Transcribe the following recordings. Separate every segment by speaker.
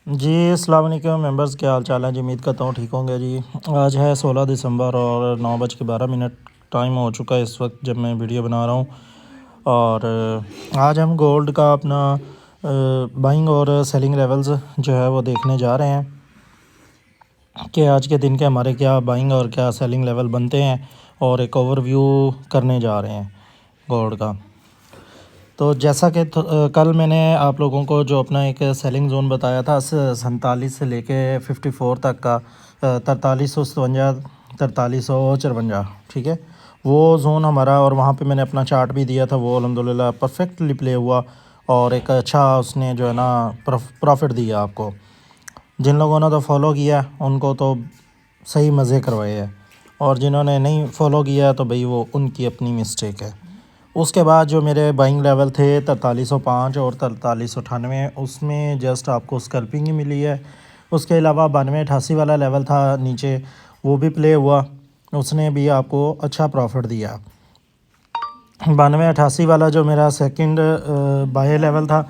Speaker 1: जी अस्सलाम वालेकुम मेंबर्स, क्या हाल चाल है जी। उम्मीद करता हूँ ठीक होंगे जी। आज है 16 दिसंबर और 9:12 टाइम हो चुका है इस वक्त जब मैं वीडियो बना रहा हूँ। और आज हम गोल्ड का अपना बाइंग और सेलिंग लेवल्स जो है वो देखने जा रहे हैं कि आज के दिन के हमारे क्या बाइंग और क्या सेलिंग लेवल बनते हैं, और एक ओवरव्यू करने जा रहे हैं गोल्ड का। तो जैसा कि कल मैंने आप लोगों को जो अपना एक सेलिंग ज़ोन बताया था 47 से लेके 54 तक का, 4357 4354, ठीक है, वो ज़ोन हमारा। और वहाँ पे मैंने अपना चार्ट भी दिया था, वो अल्हम्दुलिल्लाह परफेक्टली प्ले हुआ और एक अच्छा उसने जो है ना प्रॉफिट दिया आपको। जिन लोगों ने तो फॉलो किया उनको तो सही मज़े करवाए हैं, और जिन्होंने नहीं फॉलो किया तो भाई वो उनकी अपनी मिस्टेक है। उसके बाद जो मेरे बाइंग लेवल थे 4305 और 4398, उसमें जस्ट आपको स्कैल्पिंग ही मिली है। उसके अलावा 9288 वाला लेवल था नीचे, वो भी प्ले हुआ, उसने भी आपको अच्छा प्रॉफिट दिया। 9288 वाला जो मेरा सेकंड बाय लेवल था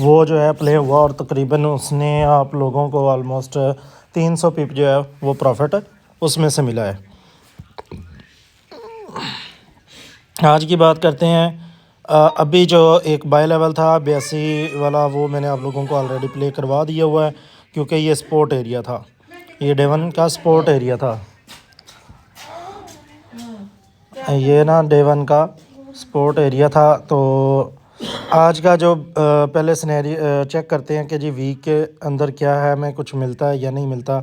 Speaker 1: वो जो है प्ले हुआ, और तकरीबन उसने आप लोगों को ऑलमोस्ट 300 पिप जो है वो प्रॉफिट उसमें से मिला है। आज की बात करते हैं। अभी जो एक बाय लेवल था 82 वाला, वो मैंने आप लोगों को ऑलरेडी प्ले करवा दिया हुआ है, क्योंकि ये स्पोर्ट एरिया था, ये डेवन का स्पोर्ट एरिया था। ये ना डेवन का स्पोर्ट एरिया था। तो आज का जो पहले सिनेरी चेक करते हैं कि जी वीक के अंदर क्या है, हमें कुछ मिलता है या नहीं मिलता।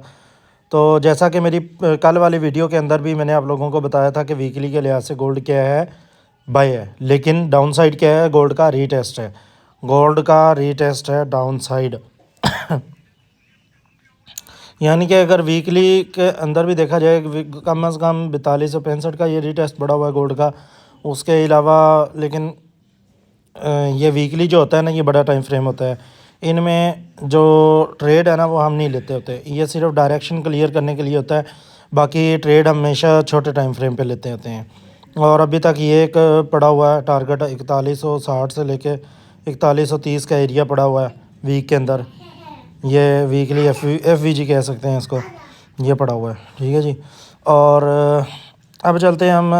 Speaker 1: तो जैसा कि मेरी कल वाली वीडियो के अंदर भी मैंने आप लोगों को बताया था कि वीकली के लिहाज से गोल्ड क्या है, बाय है, लेकिन डाउन साइड क्या है, गोल्ड का रीटेस्ट है। गोल्ड का रीटेस्ट है डाउन साइड। यानी कि अगर वीकली के अंदर भी देखा जाए, कम से कम 4265 का ये रीटेस्ट बढ़ा हुआ है गोल्ड का। उसके अलावा लेकिन ये वीकली जो होता है ना, ये बड़ा टाइम फ्रेम होता है। इनमें जो ट्रेड है ना वो हम नहीं लेते होते, ये सिर्फ डायरेक्शन क्लियर करने के लिए होता है। बाकी ट्रेड हमेशा छोटे टाइम फ्रेम पे लेते होते हैं। और अभी तक ये एक पड़ा हुआ है टारगेट 4160 से लेके 4130 का एरिया पड़ा हुआ है वीक के अंदर। ये वीकली एफ वी जी कह सकते हैं इसको, ये पड़ा हुआ है, ठीक है जी। और अब चलते हैं हम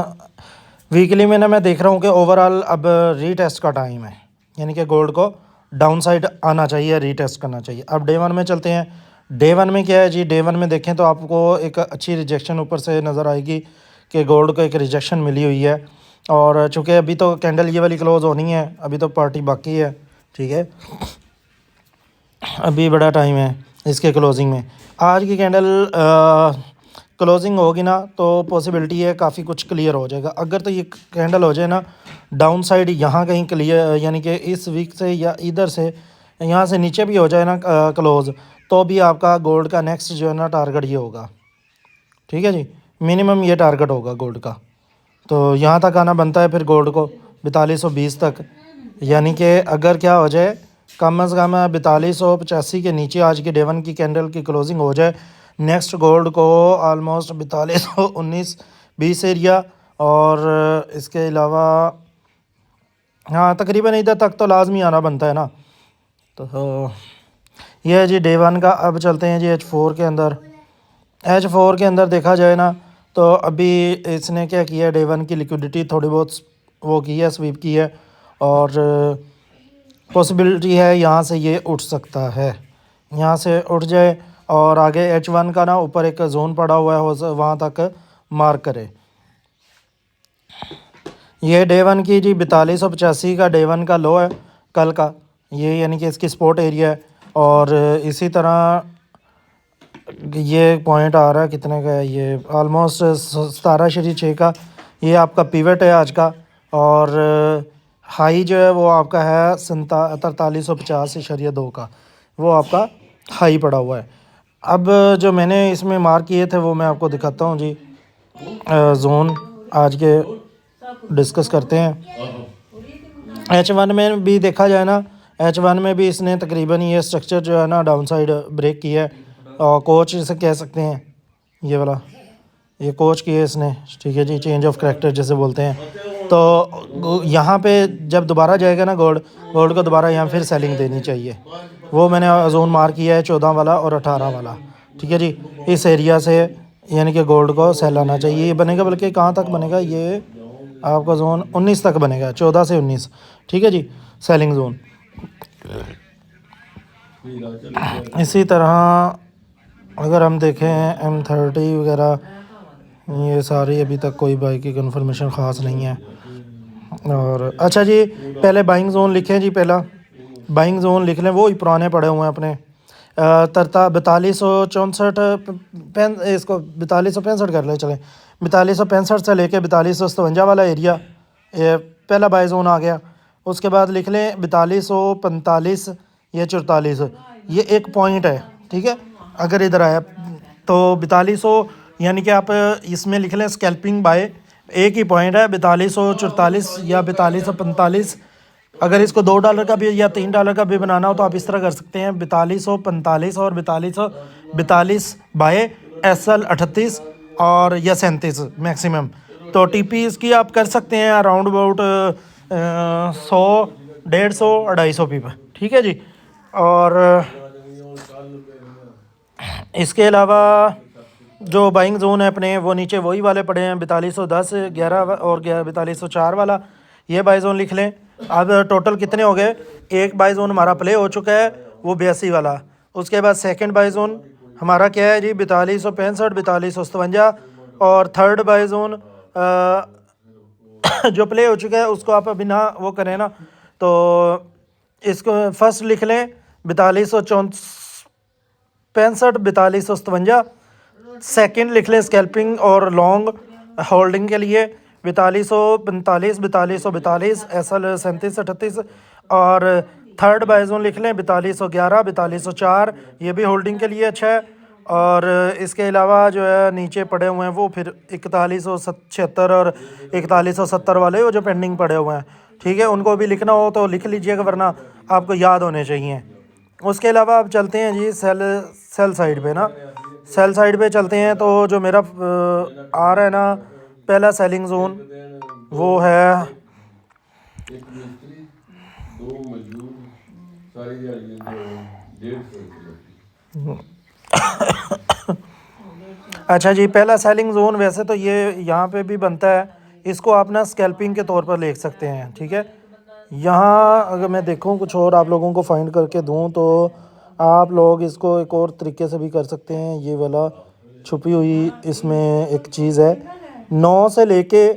Speaker 1: वीकली में ना। मैं देख रहा हूँ कि ओवरऑल अब रीटेस्ट का टाइम है, यानी कि गोल्ड को डाउन साइड आना चाहिए, रीटेस्ट करना चाहिए। अब डे वन में चलते हैं। डे वन में क्या है जी, डे वन में देखें तो आपको एक अच्छी रिजेक्शन ऊपर से नज़र आएगी कि गोल्ड को एक रिजेक्शन मिली हुई है। और चूँकि अभी तो कैंडल ये वाली क्लोज़ होनी है, अभी तो पार्टी बाकी है, ठीक है, अभी बड़ा टाइम है इसके क्लोजिंग में। आज की कैंडल क्लोजिंग होगी ना तो पॉसिबिलिटी है काफ़ी कुछ क्लियर हो जाएगा। अगर तो ये कैंडल हो जाए ना डाउन साइड यहाँ कहीं क्लियर, यानी कि इस वीक से या इधर से यहाँ से नीचे भी हो जाए ना क्लोज़, तो भी आपका गोल्ड का नेक्स्ट जो है ना टारगेट ये होगा, ठीक है जी। मिनिमम ये टारगेट होगा गोल्ड का। तो यहाँ तक आना बनता है फिर गोल्ड को 4220 तक। यानी कि अगर क्या हो जाए, कम से कम 4285 के नीचे आज के डे वन की कैंडल की क्लोजिंग हो जाए, नेक्स्ट गोल्ड को ऑलमोस्ट 4219-20 एरिया। और इसके अलावा हाँ तकरीबन इधर तक तो लाजमी आना बनता है ना। तो ये है जी डे वन का। अब चलते हैं जी H4 के अंदर। H4 के अंदर देखा जाए ना तो अभी इसने क्या किया, डे वन की लिक्विडिटी थोड़ी बहुत वो की है, स्वीप की है, और पॉसिबिलिटी है यहाँ से ये उठ सकता है, यहाँ से उठ जाए और आगे H1 का ना ऊपर एक जोन पड़ा हुआ है, हो वहाँ तक मार्क करे। ये डे वन की जी 4285 का डे वन का लो है कल का, ये यानी कि इसकी सपोर्ट एरिया है। और इसी तरह ये पॉइंट आ रहा है कितने का है, ये ऑलमोस्ट 17.6 का, ये आपका पिवट है आज का। और हाई जो है वो आपका है 4350.2 का, वो आपका हाई पड़ा हुआ है। अब जो मैंने इसमें मार्क किए थे वो मैं आपको दिखाता हूँ जी। जोन आज के डिस्कस करते हैं। H1 में भी देखा जाए ना, H1 में भी इसने तकरीबन ये स्ट्रक्चर जो है ना डाउन साइड ब्रेक किया है, और कोच इसे कह सकते हैं, ये वाला ये कोच किया है इसने, ठीक है जी, चेंज ऑफ करैक्टर जैसे बोलते हैं। तो यहाँ पे जब दोबारा जाएगा ना गोल्ड को दोबारा यहाँ फिर सेलिंग देनी चाहिए। वो मैंने जोन मार्क किया है 14 वाला और 18 वाला, ठीक है जी। इस एरिया से यानी कि गोल्ड को सेल आना चाहिए। ये बनेगा, बल्कि कहाँ तक बनेगा, ये आपका जोन 19 तक बनेगा, 14 से 19, ठीक है जी, सेलिंग जोन। इसी तरह अगर हम देखें M30 वगैरह, ये सारी अभी तक कोई बाइक की कंफर्मेशन ख़ास नहीं है। और अच्छा जी, पहले बाइंग जोन लिखें जी, पहला बाइंग जोन लिख लें, वो ही पुराने पड़े हुए हैं अपने। 4264 इसको 4265 कर ले चलें। 4265 से लेके 4257 वाला एरिया, ये पहला बाई जोन आ गया। उसके बाद लिख लें 4245 या 44, ये एक पॉइंट है, ठीक है। अगर इधर आया तो 4200, यानी कि आप इसमें लिख लें स्कैल्पिंग बाय, एक ही पॉइंट है 4244 या 4245। अगर इसको $2 का भी या $3 का भी बनाना हो तो आप इस तरह कर सकते हैं, 4245 और 4242 बाय SL 38 और या 37 मैक्सिमम। तो TP इसकी आप कर सकते हैं अराउंड अबाउट 100, 150, 250 पी पर, ठीक है जी। और इसके अलावा जो बाइंग जोन है अपने, वो नीचे वही वाले पड़े हैं, 4210, 11 और 4204 वाला, ये बाई जोन लिख लें। अब टोटल कितने हो गए, एक बाई जोन हमारा प्ले हो चुका है, वो 82 वाला। उसके बाद सेकंड बाई जोन हमारा क्या है जी, 4265, 4257। और थर्ड बाई जोन जो प्ले हो चुका है उसको आप अभी ना वो करें ना, तो इसको फर्स्ट लिख लें 4265, 4257। सेकंड लिख लें स्कैल्पिंग और लॉन्ग होल्डिंग के लिए 4245, 4242, SL 37, 38। और थर्ड बाइजोन लिख लें 4211, 4204, ये भी होल्डिंग के लिए अच्छा है। और इसके अलावा जो है नीचे पड़े हुए हैं वो फिर 4176 और 4170 वाले, वो जो पेंडिंग पड़े हुए हैं, ठीक है। उनको भी लिखना हो तो लिख लीजिएगा, वरना आपको याद होने चाहिए। उसके अलावा आप चलते हैं जी सेल साइड पे ना, सेल साइड पे चलते हैं। तो जो मेरा आ रहा है ना पहला सेलिंग जोन, वो है अच्छा जी, पहला सेलिंग जोन वैसे तो ये यहाँ पे भी बनता है, इसको आप ना स्कैल्पिंग के तौर पर लिख सकते हैं, ठीक है। यहाँ अगर मैं देखूँ कुछ और आप लोगों को फाइंड करके दूँ, तो आप लोग इसको एक और तरीके से भी कर सकते हैं। ये वाला छुपी हुई इसमें एक चीज़ है, 9 से लेके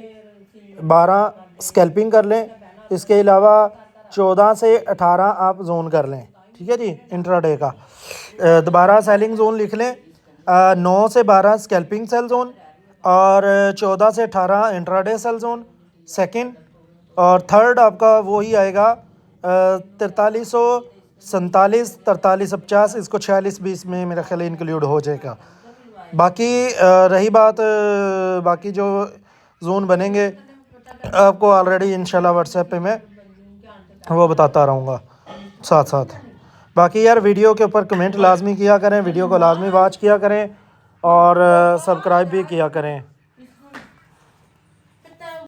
Speaker 1: 12 स्कैल्पिंग कर लें। इसके अलावा 14 से 18 आप जोन कर लें, ठीक है जी, इंट्राडे का। दोबारा सेलिंग जोन लिख लें, 9 से 12 स्कैल्पिंग सेल जोन और 14 से 18 इंट्राडे सेल जोन सेकंड। और थर्ड आपका वही आएगा 4347, 4350, इसको 4620 में मेरा ख्याल इंक्लूड हो जाएगा। बाकी रही बात बाकी जो जोन बनेंगे आपको ऑलरेडी इंशाल्लाह व्हाट्सएप पे मैं वो बताता रहूँगा साथ साथ। बाकी यार वीडियो के ऊपर कमेंट लाजमी किया करें, वीडियो को लाजमी वॉच किया करें और सब्सक्राइब भी किया करें।